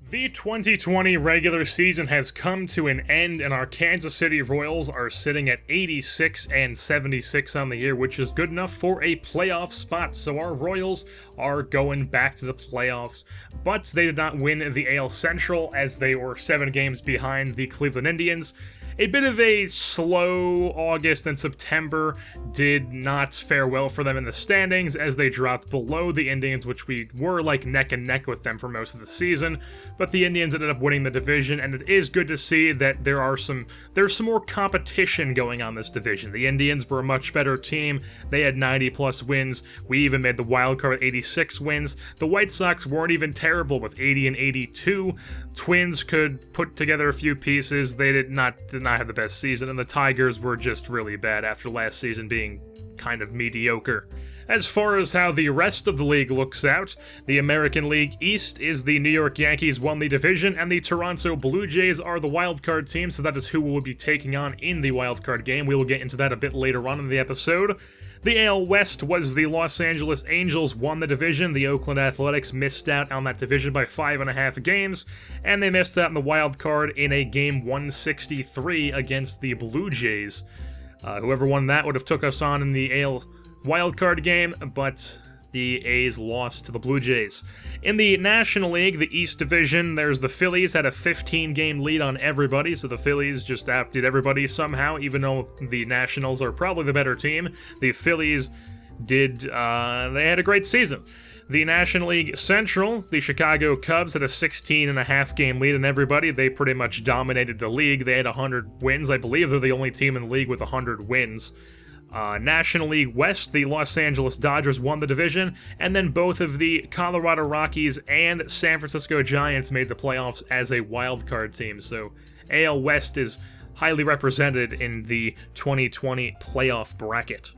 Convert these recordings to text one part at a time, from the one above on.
The 2020 regular season has come to an end, and our Kansas City Royals are sitting at 86 and 76 on the year, which is good enough for a playoff spot. So our Royals are going back to the playoffs, but they did not win the AL Central as they were 7 games behind the Cleveland Indians. A bit of a slow August and September did not fare well for them in the standings as they dropped below the Indians, which we were like neck and neck with them for most of the season. But the Indians ended up winning the division, and it is good to see that there's some more competition going on this division. The Indians were a much better team. They had 90 plus wins. We even made the wild card with 86 wins. The White Sox weren't even terrible with 80 and 82. Twins could put together a few pieces. They did not have the best season, and the Tigers were just really bad after last season being kind of mediocre. As far as how the rest of the league looks out, the American League East is the New York Yankees won the division, and the Toronto Blue Jays are the wildcard team, so that is who we will be taking on in the wildcard game. We will get into that a bit later on in the episode. The AL West was the Los Angeles Angels won the division. The Oakland Athletics missed out on that division by 5.5 games, and they missed out in the wild card in a game 163 against the Blue Jays. Whoever won that would have took us on in the AL wildcard game, but the A's lost to the Blue Jays. In the National League, the East Division, there's the Phillies had a 15-game lead on everybody, so the Phillies just outdid everybody somehow, even though the Nationals are probably the better team. The Phillies they had a great season. The National League Central, the Chicago Cubs had a 16.5-game lead on everybody. They pretty much dominated the league. They had 100 wins. I believe they're the only team in the league with 100 wins. National League West, the Los Angeles Dodgers won the division, and then both of the Colorado Rockies and San Francisco Giants made the playoffs as a wildcard team. So AL West is highly represented in the 2020 playoff bracket.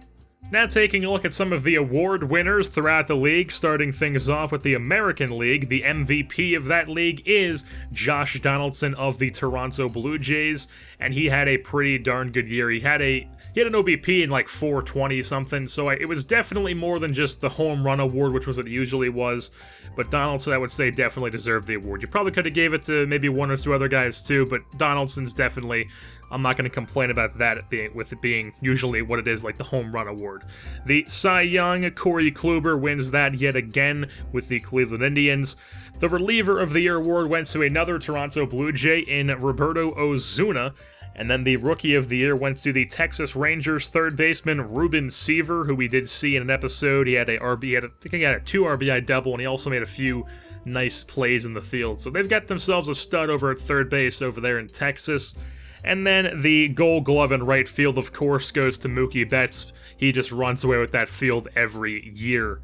Now taking a look at some of the award winners throughout the league, starting things off with the American League. The MVP of that league is Josh Donaldson of the Toronto Blue Jays, and he had a pretty darn good year. He had an OBP in like 420 something, so it was definitely more than just the home run award, which was what it usually was. But Donaldson, I would say, definitely deserved the award. You probably could have gave it to maybe one or two other guys too, but Donaldson's definitely, I'm not going to complain about that with it being usually what it is, like the home run award. The Cy Young, Corey Kluber wins that yet again with the Cleveland Indians. The Reliever of the Year award went to another Toronto Blue Jay in Roberto Ozuna. And then the Rookie of the Year went to the Texas Rangers third baseman Ruben Seaver, who we did see in an episode. He had I think he had a 2 RBI double, and he also made a few nice plays in the field. So they've got themselves a stud over at third base over there in Texas. And then the Gold Glove in right field, of course, goes to Mookie Betts. He just runs away with that field every year.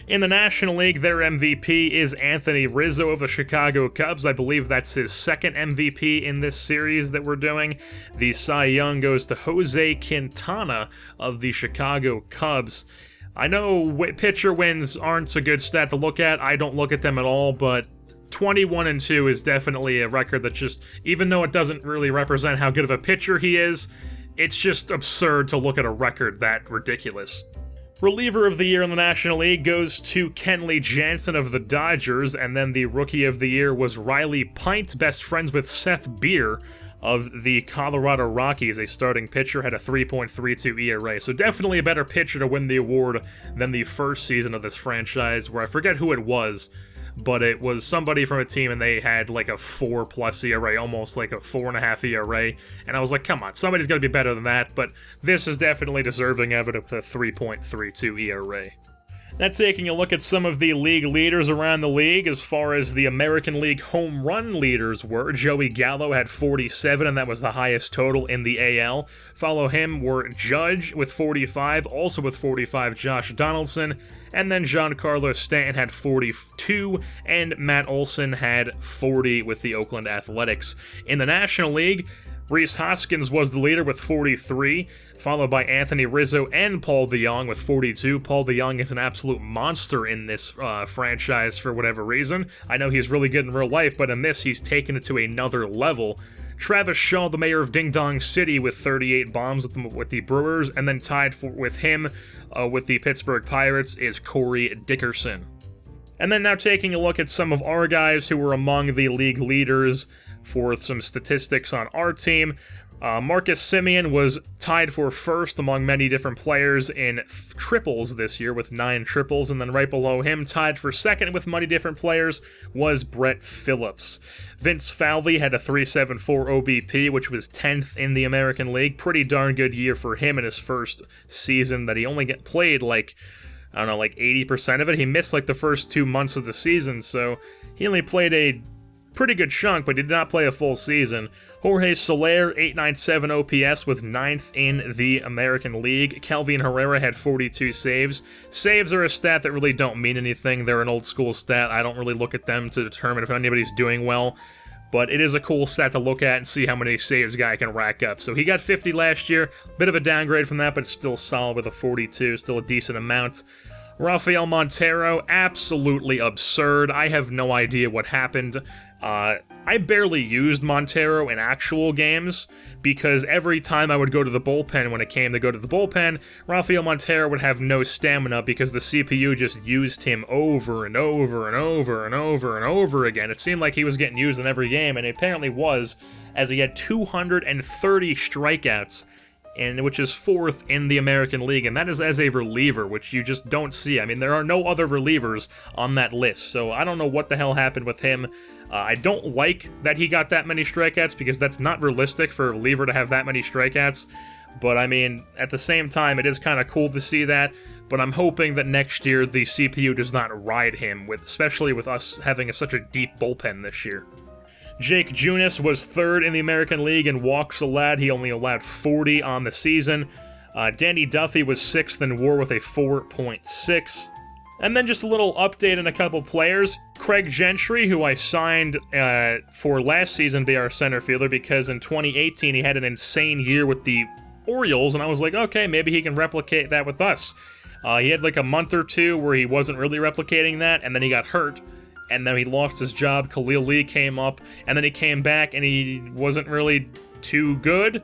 In the National League, their MVP is Anthony Rizzo of the Chicago Cubs. I believe that's his second MVP in this series that we're doing. The Cy Young goes to Jose Quintana of the Chicago Cubs. I know pitcher wins aren't a good stat to look at. I don't look at them at all, but 21-2 is definitely a record that just, even though it doesn't really represent how good of a pitcher he is, it's just absurd to look at a record that ridiculous. Reliever of the Year in the National League goes to Kenley Jansen of the Dodgers, and then the Rookie of the Year was Riley Pint, best friends with Seth Beer of the Colorado Rockies. A starting pitcher, had a 3.32 ERA, so definitely a better pitcher to win the award than the first season of this franchise, where I forget who it was, but it was somebody from a team and they had like a 4+ ERA, almost like a 4.5 ERA, and I was like, come on, somebody's got to be better than that, but this is definitely deserving of it with a 3.32 ERA. Now taking a look at some of the league leaders around the league, as far as the American League home run leaders were, Joey Gallo had 47, and that was the highest total in the AL. Follow him were Judge with 45, also with 45 Josh Donaldson, and then Giancarlo Stanton had 42, and Matt Olson had 40 with the Oakland Athletics. In the National League, Rhys Hoskins was the leader with 43, followed by Anthony Rizzo and Paul DeJong with 42. Paul DeJong is an absolute monster in this franchise for whatever reason. I know he's really good in real life, but in this, he's taken it to another level. Travis Shaw, the mayor of Ding Dong City, with 38 bombs with the Brewers, and then tied with him with the Pittsburgh Pirates is Corey Dickerson. And then now taking a look at some of our guys who were among the league leaders for some statistics on our team. Marcus Semien was tied for first among many different players in triples this year with 9 triples, and then right below him, tied for second with many different players, was Brett Phillips. Vince Falvey had a 374 OBP, which was 10th in the American League. Pretty darn good year for him in his first season that he only played like, I don't know, like 80% of it. He missed like the first 2 months of the season, so he only played a pretty good chunk, but he did not play a full season. Jorge Soler, 897 OPS, was 9th in the American League. Calvin Herrera had 42 saves. Saves are a stat that really don't mean anything. They're an old school stat. I don't really look at them to determine if anybody's doing well, but it is a cool stat to look at and see how many saves a guy can rack up. So he got 50 last year. Bit of a downgrade from that, but it's still solid with a 42, still a decent amount. Rafael Montero, absolutely absurd. I have no idea what happened. I barely used Montero in actual games because every time I would go to the bullpen when it came to go to the bullpen, Rafael Montero would have no stamina because the CPU just used him over and over and over and over and over again. It seemed like he was getting used in every game, and it apparently was, as he had 230 strikeouts, and which is 4th in the American League, and that is as a reliever, which you just don't see. I mean, there are no other relievers on that list, so I don't know what the hell happened with him. I don't like that he got that many strikeouts, because that's not realistic for a reliever to have that many strikeouts, but I mean, at the same time, it is kind of cool to see that, but I'm hoping that next year the CPU does not ride him, especially with us having such a deep bullpen this year. Jake Junis was 3rd in the American League in walks allowed. He only allowed 40 on the season. Danny Duffy was 6th in WAR with a 4.6. And then just a little update on a couple players. Craig Gentry, who I signed for last season to be our center fielder, because in 2018 he had an insane year with the Orioles, and I was like, okay, maybe he can replicate that with us. He had like a month or two where he wasn't really replicating that, and then he got hurt. And then he lost his job. Khalil Lee came up, and then he came back, and he wasn't really too good.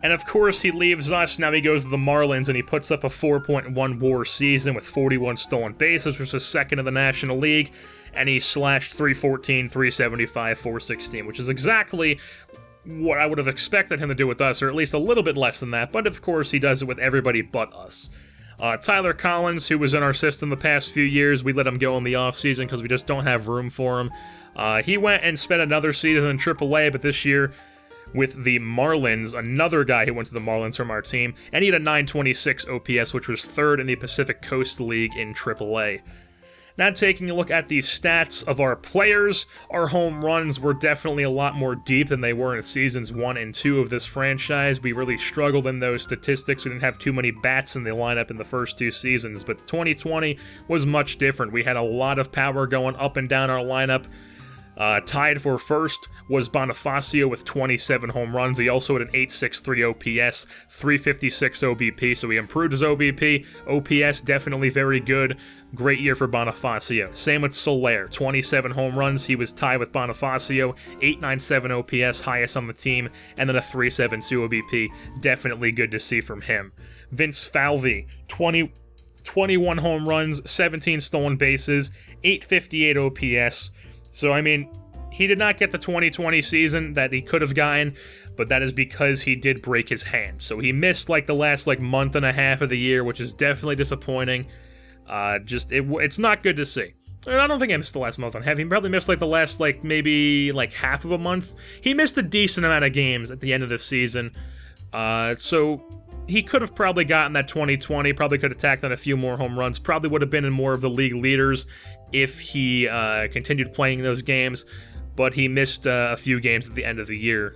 And of course, he leaves us. Now he goes to the Marlins, and he puts up a 4.1 WAR season with 41 stolen bases, which was 2nd in the National League. And he slashed 314, 375, 416, which is exactly what I would have expected him to do with us, or at least a little bit less than that. But of course, he does it with everybody but us. Tyler Collins, who was in our system the past few years, we let him go in the offseason because we just don't have room for him. He went and spent another season in AAA, but this year with the Marlins, another guy who went to the Marlins from our team, and he had a 926 OPS, which was 3rd in the Pacific Coast League in AAA. Now taking a look at the stats of our players, our home runs were definitely a lot more deep than they were in seasons 1 and 2 of this franchise. We really struggled in those statistics. We didn't have too many bats in the lineup in the first 2 seasons, but 2020 was much different. We had a lot of power going up and down our lineup. Tied for first was Bonifacio with 27 home runs. He also had an 863 OPS, 356 OBP, so he improved his OBP. OPS, definitely very good. Great year for Bonifacio. Same with Soler, 27 home runs. He was tied with Bonifacio, 897 OPS, highest on the team, and then a 372 OBP. Definitely good to see from him. Vince Falvey, 21 home runs, 17 stolen bases, 858 OPS. So, I mean, he did not get the 2020 season that he could have gotten, but that is because he did break his hand. So he missed, like, the last, month and a half of the year, which is definitely disappointing. It's not good to see. I don't think I missed the last month and a half. He probably missed, the last, maybe half of a month. He missed a decent amount of games at the end of this season. So he could have probably gotten that 2020, probably could have tacked on a few more home runs, probably would have been in more of the league leaders if he continued playing those games, but he missed a few games at the end of the year,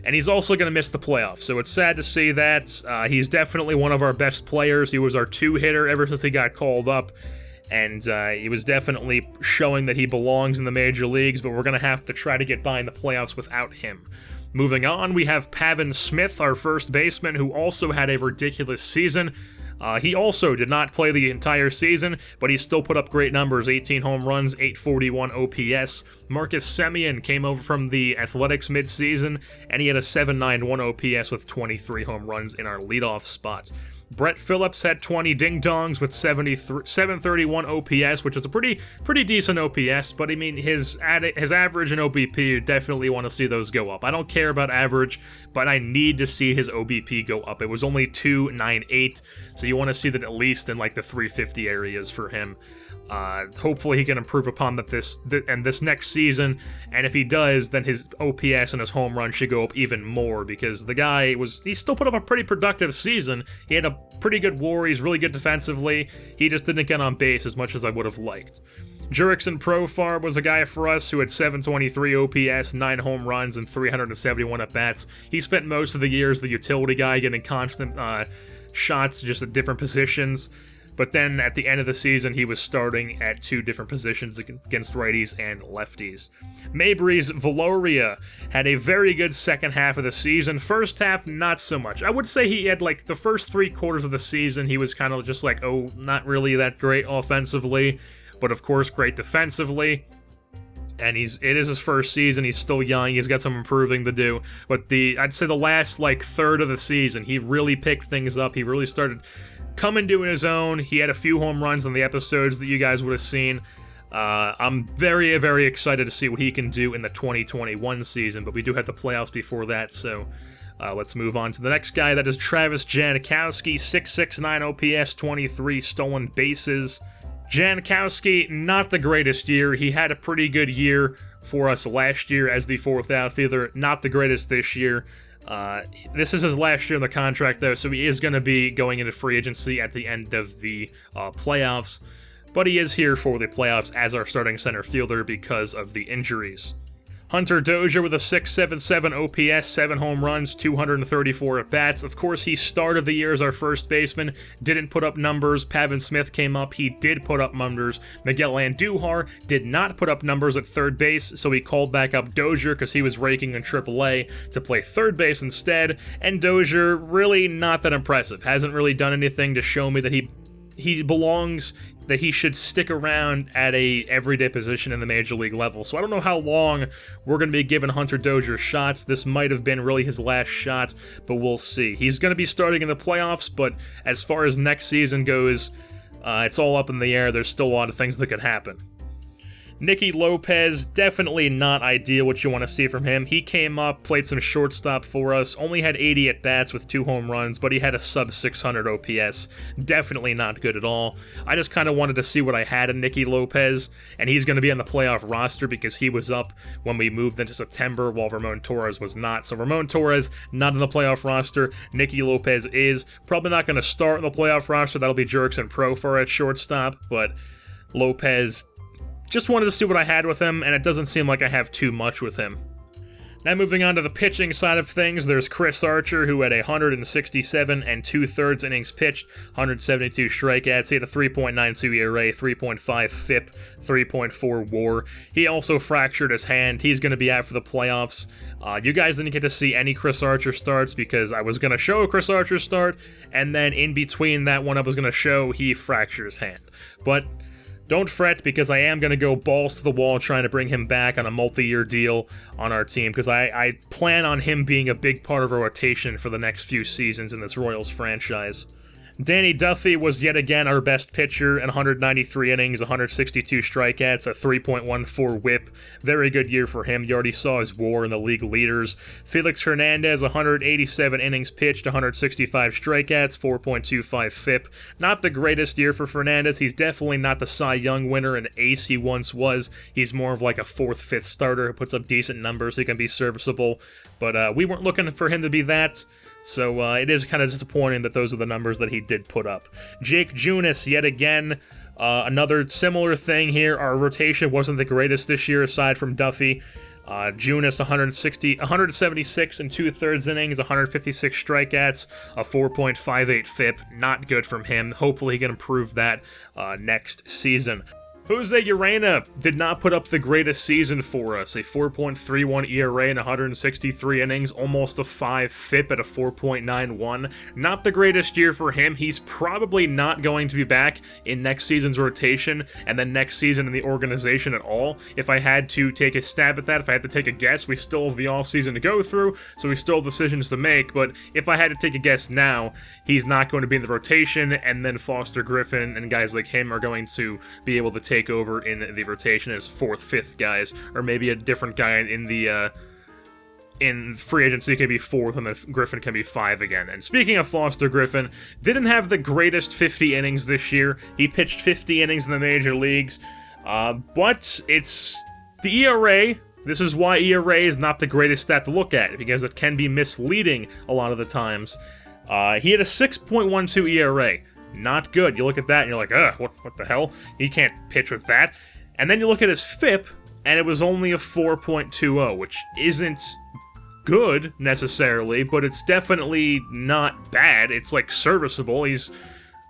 and he's also going to miss the playoffs, so it's sad to see that. He's definitely one of our best players. He was our 2-hitter ever since he got called up, and he was definitely showing that he belongs in the major leagues, but we're going to have to try to get by in the playoffs without him. Moving on, we have Pavin Smith, our first baseman, who also had a ridiculous season. He also did not play the entire season, but he still put up great numbers, 18 home runs, 841 OPS. Marcus Semien came over from the Athletics midseason, and he had a 791 OPS with 23 home runs in our leadoff spot. Brett Phillips had 20 ding-dongs with 731 OPS, which is a pretty decent OPS, but I mean, his average and OBP, you definitely want to see those go up. I don't care about average, but I need to see his OBP go up. It was only 298, so you want to see that at least in like the 350 areas for him. Hopefully he can improve upon that this next season, and if he does, then his OPS and his home run should go up even more, because the guy he still put up a pretty productive season. He had a pretty good WAR, he's really good defensively, he just didn't get on base as much as I would have liked. Jurickson Profar was a guy for us who had 723 OPS, 9 home runs, and 371 at-bats. He spent most of the year as the utility guy, getting constant shots just at different positions. But then at the end of the season, he was starting at 2 different positions against righties and lefties. Mabry's Valoria had a very good second half of the season. First half, not so much. I would say he had like the first 3 quarters of the season, he was kind of just like, oh, not really that great offensively, but of course great defensively. And it is his first season, he's still young, he's got some improving to do. But I'd say the last like third of the season, he really picked things up, he really started coming to his own. He had a few home runs on the episodes that you guys would have seen. I'm very, very excited to see what he can do in the 2021 season, but we do have the playoffs before that, so let's move on to the next guy. That is Travis Janikowski, 669 OPS, 23 stolen bases. Janikowski, not the greatest year. He had a pretty good year for us last year as the 4th outfielder, not the greatest this year. This is his last year in the contract, though, so he is going to be going into free agency at the end of the playoffs, but he is here for the playoffs as our starting center fielder because of the injuries. Hunter Dozier with a 677 OPS, 7 home runs, 234 at-bats. Of course, he started the year as our first baseman, didn't put up numbers. Pavin Smith came up, he did put up numbers. Miguel Andujar did not put up numbers at third base, so he called back up Dozier because he was raking in AAA to play third base instead, and Dozier, really not that impressive. Hasn't really done anything to show me that he belongs, that he should stick around at a everyday position in the major league level. So I don't know how long we're going to be giving Hunter Dozier shots. This might have been really his last shot, but we'll see. He's going to be starting in the playoffs, but as far as next season goes, it's all up in the air. There's still a lot of things that could happen. Nicky Lopez, definitely not ideal what you want to see from him. He came up, played some shortstop for us, only had 80 at-bats with 2 home runs, but he had a sub-600 OPS. Definitely not good at all. I just kind of wanted to see what I had in Nicky Lopez, and he's going to be on the playoff roster because he was up when we moved into September, while Ramon Torres was not. So Ramon Torres, not on the playoff roster. Nicky Lopez is probably not going to start on the playoff roster. That'll be Jurickson Profar at shortstop, but Lopez, just wanted to see what I had with him, and it doesn't seem like I have too much with him. Now moving on to the pitching side of things, there's Chris Archer, who had 167 and 2/3 innings pitched, 172 strikeouts. He had a 3.92 ERA, 3.5 FIP, 3.4 WAR. He also fractured his hand. He's going to be out for the playoffs. You guys didn't get to see any Chris Archer starts because I was going to show a Chris Archer start, and then in between that one I was going to show, he fractured his hand. But don't fret, because I am going to go balls to the wall trying to bring him back on a multi-year deal on our team, because I plan on him being a big part of our rotation for the next few seasons in this Royals franchise. Danny Duffy was yet again our best pitcher in 193 innings, 162 strikeouts, a 3.14 whip. Very good year for him. You already saw his WAR in the league leaders. Felix Hernandez, 187 innings pitched, 165 strikeouts, 4.25 FIP. Not the greatest year for Fernandez. He's definitely not the Cy Young winner and ace he once was. He's more of like a 4th, 5th starter who puts up decent numbers. He can be serviceable, but we weren't looking for him to be that. So it is kind of disappointing that those are the numbers that he did put up. Jake Junis, yet again, another similar thing here. Our rotation wasn't the greatest this year aside from Duffy. Junis, 176 and 2/3 innings, 156 strikeouts, a 4.58 FIP. Not good from him. Hopefully he can improve that next season. Jose Urena did not put up the greatest season for us. A 4.31 ERA in 163 innings, almost a 5 FIP at a 4.91. Not the greatest year for him. He's probably not going to be back in next season's rotation and then next season in the organization at all. If I had to take a stab at that, if I had to take a guess, we still have the offseason to go through, so we still have decisions to make, but if I had to take a guess now, he's not going to be in the rotation, and then Foster Griffin and guys like him are going to be able to take over in the rotation as 4th, 5th guys, or maybe a different guy in free agency can be 4th, and then Griffin can be 5 again. And speaking of Foster Griffin, didn't have the greatest 50 innings this year. He pitched 50 innings in the major leagues, but it's the ERA. This is why ERA is not the greatest stat to look at, because it can be misleading a lot of the times. He had a 6.12 ERA. Not good. You look at that and you're like, what the hell? He can't pitch with that. And then you look at his FIP, and it was only a 4.20, which isn't good, necessarily, but it's definitely not bad. It's, like, serviceable.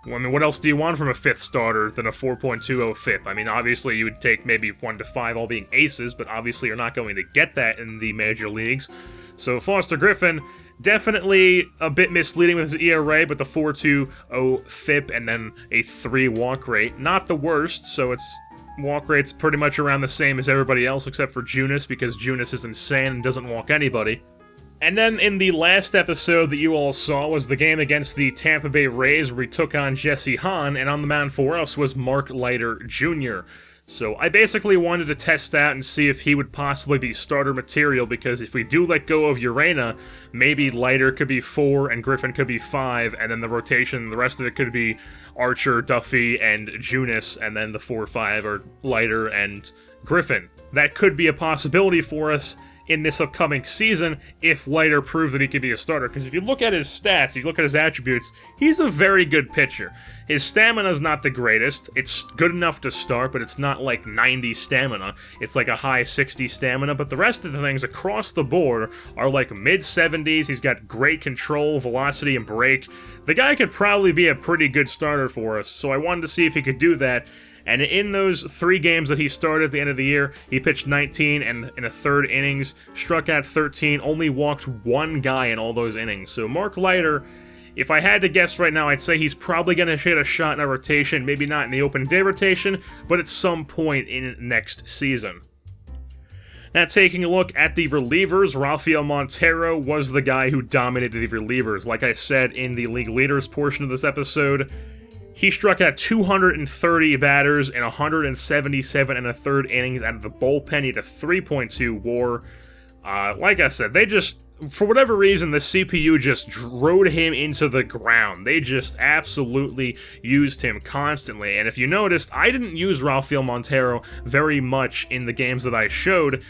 What else do you want from a 5th starter than a 4.20 FIP? I mean, obviously, you would take maybe 1 to 5, all being aces, but obviously you're not going to get that in the major leagues. So Foster Griffin, definitely a bit misleading with his ERA, but the 4.20 FIP and then a 3 walk rate. Not the worst, so its walk rate's pretty much around the same as everybody else except for Junis, because Junis is insane and doesn't walk anybody. And then in the last episode that you all saw was the game against the Tampa Bay Rays, where we took on Jesse Hahn, and on the mound for us was Mark Leiter Jr. So I basically wanted to test out and see if he would possibly be starter material, because if we do let go of Urena, maybe Leiter could be 4 and Griffin could be 5, and then the rotation, the rest of it could be Archer, Duffy, and Junis, and then the 4-5 are Leiter and Griffin. That could be a possibility for us in this upcoming season if Leiter proves that he could be a starter. Because if you look at his stats, you look at his attributes, he's a very good pitcher. His stamina's not the greatest. It's good enough to start, but it's not like 90 stamina. It's like a high 60 stamina, but the rest of the things across the board are like mid-70s. He's got great control, velocity, and break. The guy could probably be a pretty good starter for us, so I wanted to see if he could do that. And in those 3 games that he started at the end of the year, he pitched 19 and in a third innings, struck out 13, only walked 1 guy in all those innings. So Mark Leiter, if I had to guess right now, I'd say he's probably going to hit a shot in a rotation, maybe not in the open day rotation, but at some point in next season. Now, taking a look at the relievers, Rafael Montero was the guy who dominated the relievers. Like I said in the league leaders portion of this episode, he struck out 230 batters in 177 and a third innings out of the bullpen. He had a 3.2 WAR. Like I said, they just, for whatever reason, the CPU just rode him into the ground. They just absolutely used him constantly. And if you noticed, I didn't use Rafael Montero very much in the games that I showed,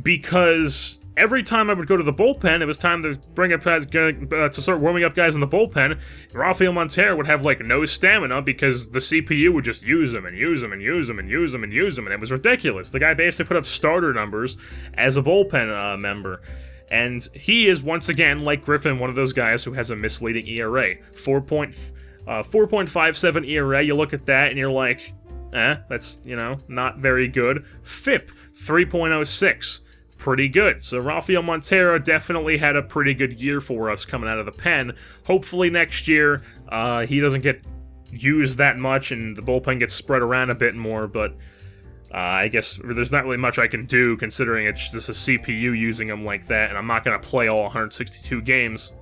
because every time I would go to the bullpen, it was time to bring up to start warming up guys in the bullpen. Rafael Montero would have like no stamina because the CPU would just use him and use him and use him and use him and use him, and it was ridiculous. The guy basically put up starter numbers as a bullpen member. And he is, once again, like Griffin, one of those guys who has a misleading ERA. 4.57 ERA, you look at that and you're like, that's, not very good. FIP, 3.06. Pretty good. So Rafael Montero definitely had a pretty good year for us coming out of the pen. Hopefully next year he doesn't get used that much and the bullpen gets spread around a bit more, but I guess there's not really much I can do considering it's just a CPU using him like that, and I'm not going to play all 162 games.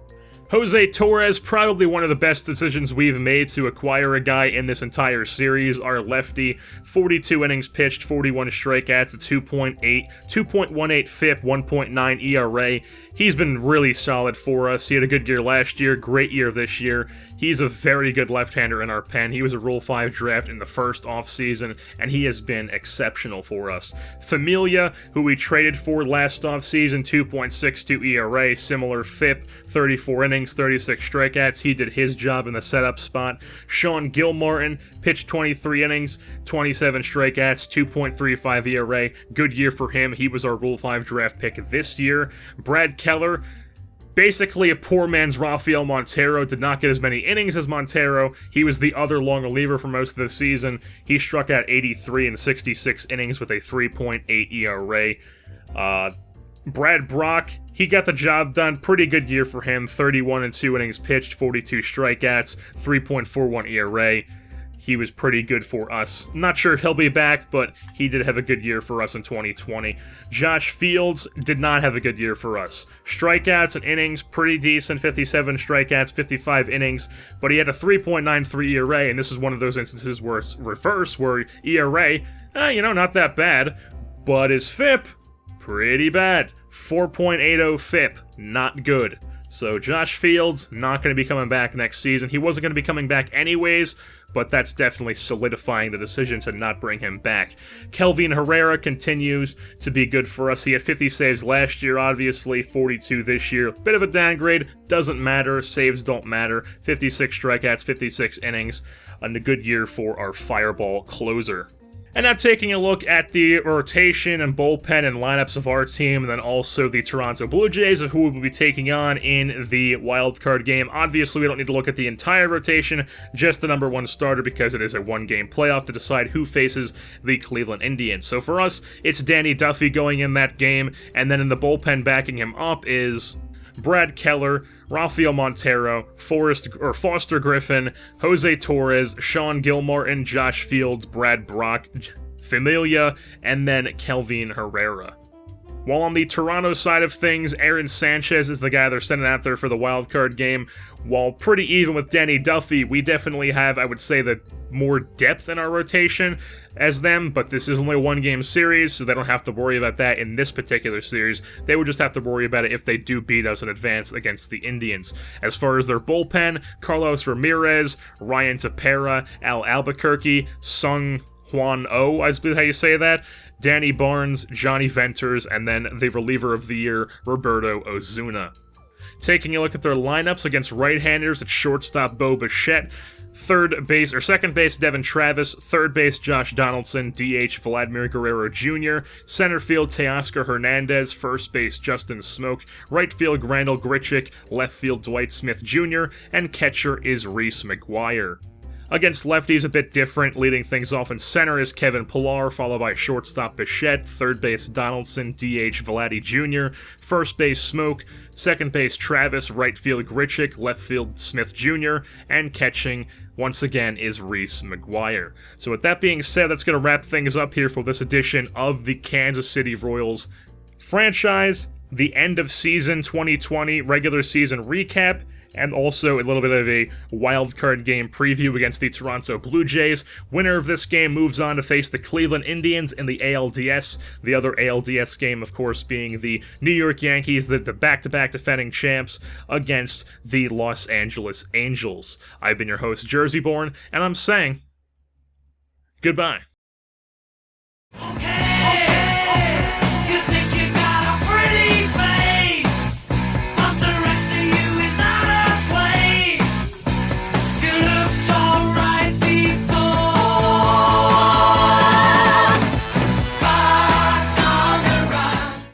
Jose Torres, probably one of the best decisions we've made to acquire a guy in this entire series. Our lefty, 42 innings pitched, 41 strikeouts, a 2.18 FIP, 1.9 ERA. He's been really solid for us. He had a good year last year, great year this year. He's a very good left-hander in our pen. He was a Rule 5 draft in the first offseason, and he has been exceptional for us. Familia, who we traded for last offseason, 2.62 ERA, similar FIP, 34 innings, 36 strikeouts. He did his job in the setup spot. Sean Gilmartin pitched 23 innings, 27 strikeouts, 2.35 ERA. Good year for him. He was our Rule 5 draft pick this year. Brad Keller, Basically, a poor man's Rafael Montero did not get as many innings as Montero. He was the other long reliever for most of the season. He struck out 83 in 66 innings with a 3.8 ERA. Brad Brock, he got the job done. Pretty good year for him. 31 and 2 innings pitched, 42 strikeouts, 3.41 ERA. He was pretty good for us. Not sure if he'll be back, but he did have a good year for us in 2020. Josh Fields did not have a good year for us. Strikeouts and innings, pretty decent. 57 strikeouts, 55 innings, but he had a 3.93 ERA, and this is one of those instances where it's reverse, where ERA, not that bad, but his FIP, pretty bad. 4.80 FIP, not good. So Josh Fields, not going to be coming back next season. He wasn't going to be coming back anyways, but that's definitely solidifying the decision to not bring him back. Kelvin Herrera continues to be good for us. He had 50 saves last year, obviously, 42 this year. Bit of a downgrade, doesn't matter, saves don't matter. 56 strikeouts, 56 innings, and a good year for our fireball closer. And now taking a look at the rotation and bullpen and lineups of our team, and then also the Toronto Blue Jays, who we will be taking on in the wildcard game. Obviously, we don't need to look at the entire rotation, just the number one starter, because it is a one-game playoff to decide who faces the Cleveland Indians. So for us, it's Danny Duffy going in that game, and then in the bullpen backing him up is Brad Keller, Rafael Montero, Foster Griffin, Jose Torres, Sean Gilmartin, Josh Fields, Brad Brock, Familia, and then Kelvin Herrera. While on the Toronto side of things, Aaron Sanchez is the guy they're sending out there for the wildcard game. While pretty even with Danny Duffy, we definitely have, I would say, the more depth in our rotation as them, but this is only a one-game series, so they don't have to worry about that in this particular series. They would just have to worry about it if they do beat us in advance against the Indians. As far as their bullpen, Carlos Ramirez, Ryan Tepera, Al Albuquerque, Sung Hwan Oh, I believe how you say that, Danny Barnes, Johnny Venters, and then the reliever of the year, Roberto Ozuna. Taking a look at their lineups against right-handers, it's shortstop Bo Bichette, second base Devin Travis, third base Josh Donaldson, DH Vladimir Guerrero Jr., center field Teoscar Hernandez, first base Justin Smoke, right field Randall Grichuk, left field Dwight Smith Jr., and catcher is Reese McGuire. Against lefties, a bit different. Leading things off in center is Kevin Pillar, followed by shortstop Bichette, third base Donaldson, DH Vladdy Jr., first base Smoke, second base Travis, right field Grichuk, left field Smith Jr., and catching, once again, is Reese McGuire. So with that being said, that's going to wrap things up here for this edition of the Kansas City Royals franchise, the end of season 2020 regular season recap, and also a little bit of a wildcard game preview against the Toronto Blue Jays. Winner of this game moves on to face the Cleveland Indians in the ALDS. The other ALDS game, of course, being the New York Yankees, the back-to-back defending champs, against the Los Angeles Angels. I've been your host, Jerseyborn, and I'm saying goodbye. Okay.